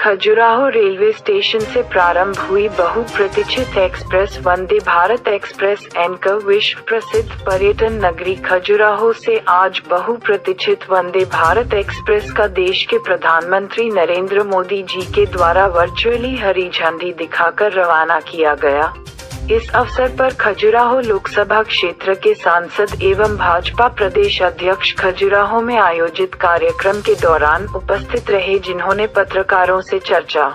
Khajuraho railway station से प्रारंभ हुई बहुप्रतीक्षित express Vande Bharat express anchor विश्व प्रसिद्ध पर्यटन नगरी खजुराहो से आज बहुप्रतीक्षित वंदे भारत एक्सप्रेस का देश के प्रधानमंत्री नरेंद्र मोदी जी के द्वारा वर्चुअली हरी झंडी दिखाकर रवाना किया गया। इस अवसर पर खजुराहो लोकसभा क्षेत्र के सांसद एवं भाजपा प्रदेश अध्यक्ष खजुराहो में आयोजित कार्यक्रम के दौरान उपस्थित रहे, जिन्होंने पत्रकारों से चर्चा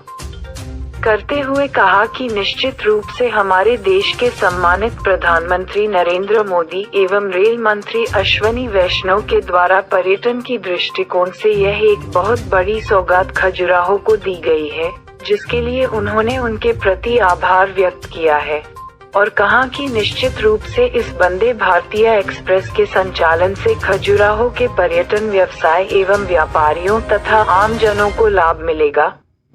करते हुए कहा कि निश्चित रूप से हमारे देश के सम्मानित प्रधानमंत्री नरेंद्र मोदी एवं रेल मंत्री अश्विनी वैष्णव के द्वारा पर्यटन की दृष्टिकोण से यह एक बहुत बड़ी सौगात खजुराहो को दी गई है, जिसके लिए उन्होंने उनके प्रति आभार व्यक्त किया है और कहा कि निश्चित रूप से इस वंदे भारतीय एक्सप्रेस के संचालन से खजुराहो के पर्यटन व्यवसाय एवं व्यापारियों तथा आम जनों को लाभ मिलेगा।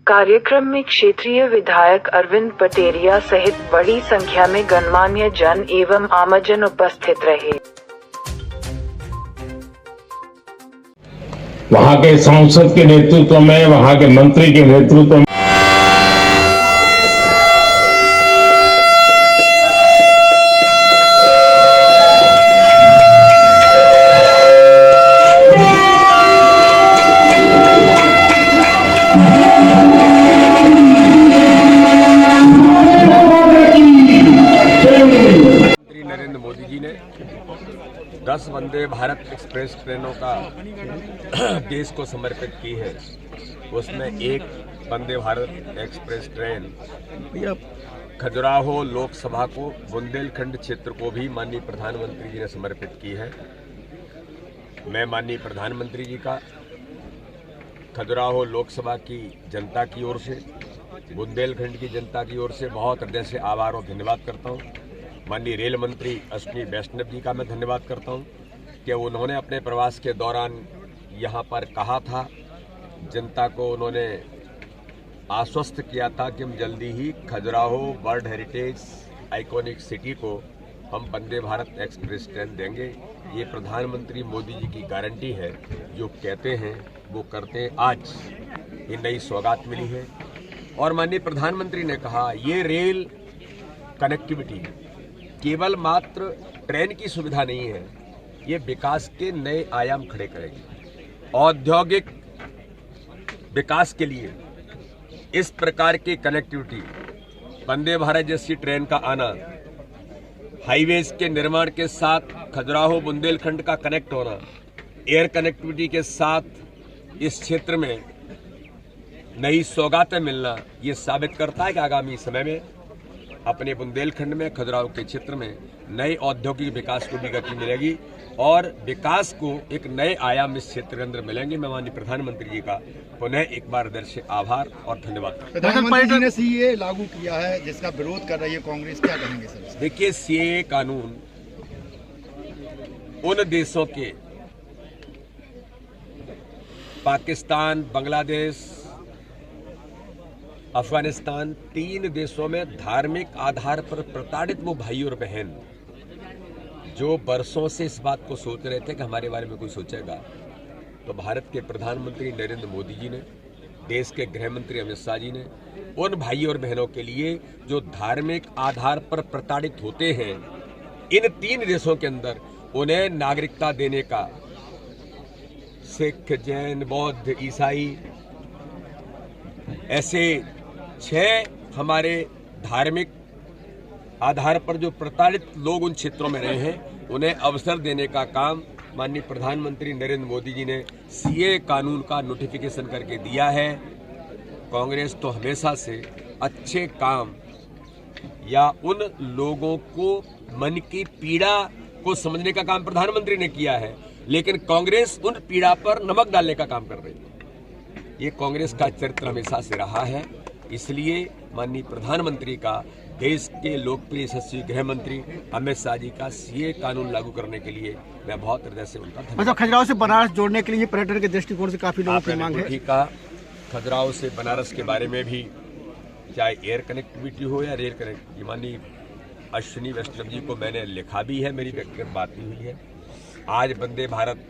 कार्यक्रम में क्षेत्रीय विधायक अरविंद पटेरिया सहित बड़ी संख्या में गणमान्य जन एवं आमजन उपस्थित रहे। वहाँ के सांसद के नेतृत्व में, वहाँ के मंत्री के नेतृत्व में नरेंद्र मोदी जी ने 10 वंदे भारत एक्सप्रेस ट्रेनों का देश को समर्पित की है। उसमें एक वंदे भारत एक्सप्रेस ट्रेन खजुराहो लोकसभा को, बुंदेलखंड क्षेत्र को भी माननीय प्रधानमंत्री जी ने समर्पित की है। मैं माननीय प्रधानमंत्री जी का खजुराहो लोकसभा की जनता की ओर से, बुंदेलखंड की जनता की ओर से बहुत हृदय से आभार और धन्यवाद करता हूँ। माननीय रेल मंत्री अश्विनी वैष्णव जी का मैं धन्यवाद करता हूं कि उन्होंने अपने प्रवास के दौरान यहां पर कहा था, जनता को उन्होंने आश्वस्त किया था कि हम जल्दी ही Khajuraho world heritage iconic city को हम वंदे भारत एक्सप्रेस ट्रेन देंगे। ये प्रधानमंत्री मोदी जी की गारंटी है, जो कहते हैं वो करते हैं। आज ये नई सौगात मिली है और माननीय प्रधानमंत्री ने कहा, ये रेल कनेक्टिविटी केवल मात्र ट्रेन की सुविधा नहीं है, ये विकास के नए आयाम खड़े करेगी। औद्योगिक विकास के लिए इस प्रकार की कनेक्टिविटी, वंदे भारत जैसी ट्रेन का आना, हाईवेज के निर्माण के साथ खजुराहो बुंदेलखंड का कनेक्ट होना, एयर कनेक्टिविटी के साथ इस क्षेत्र में नई सौगातें मिलना, ये साबित करता है कि आगामी समय में अपने बुंदेलखंड में, खजुराहो के क्षेत्र में नए औद्योगिक विकास को भी गति मिलेगी और विकास को एक नए आयाम इस क्षेत्र के अंदर मिलेंगे। मैं माननीय प्रधानमंत्री जी का पुनः एक बार हृदय से आभार और धन्यवाद करता हूं। प्रधानमंत्री जी ने सीए लागू किया है, जिसका विरोध कर रही है कांग्रेस, क्या कहेंगे सर? देखिए, सीए कानून उन देशों के, पाकिस्तान, बांग्लादेश, अफगानिस्तान, 3 देशों में धार्मिक आधार पर प्रताड़ित वो भाई और बहन जो बरसों से इस बात को सोच रहे थे कि हमारे बारे में कोई सोचेगा, तो भारत के प्रधानमंत्री नरेंद्र मोदी जी ने, देश के गृह मंत्री अमित शाह जी ने उन भाई और बहनों के लिए जो धार्मिक आधार पर प्रताड़ित होते हैं, इन 3 देशों के अंदर उन्हें नागरिकता देने का, सिख, जैन, बौद्ध, ईसाई, ऐसे 6 हमारे धार्मिक आधार पर जो प्रताड़ित लोग उन क्षेत्रों में रहे हैं, उन्हें अवसर देने का काम माननीय प्रधानमंत्री नरेंद्र मोदी जी ने सीए कानून का नोटिफिकेशन करके दिया है। कांग्रेस तो हमेशा से अच्छे काम या उन लोगों को मन की पीड़ा को समझने का काम प्रधानमंत्री ने किया है, लेकिन कांग्रेस उन पीड़ा पर नमक डालने का काम कर रही है। ये कांग्रेस का चरित्र हमेशा से रहा है। इसलिए माननीय प्रधानमंत्री का, देश के लोकप्रिय यशस्वी गृह मंत्री अमित शाह जी का सीए कानून लागू करने के लिए मैं बहुत हृदय से उनका धन्यवाद। खजुराहो से बनारस जोड़ने के लिए पर्यटन के दृष्टिकोण से काफी लोगों की मांग है। ठीक कहा, खजुराहो से बनारस के बारे में भी, चाहे एयर कनेक्टिविटी हो या रेल कनेक्टिविटी, माननीय अश्विनी वैष्णव जी को मैंने लिखा भी है, मेरी व्यक्तिगत बात भी हुई है। आज वंदे भारत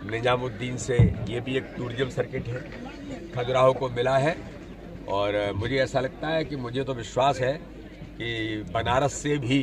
निजामुद्दीन से ये भी एक टूरिज्म सर्किट है, खजुराहो को मिला है। और मुझे ऐसा लगता है कि मुझे तो विश्वास है कि बनारस से भी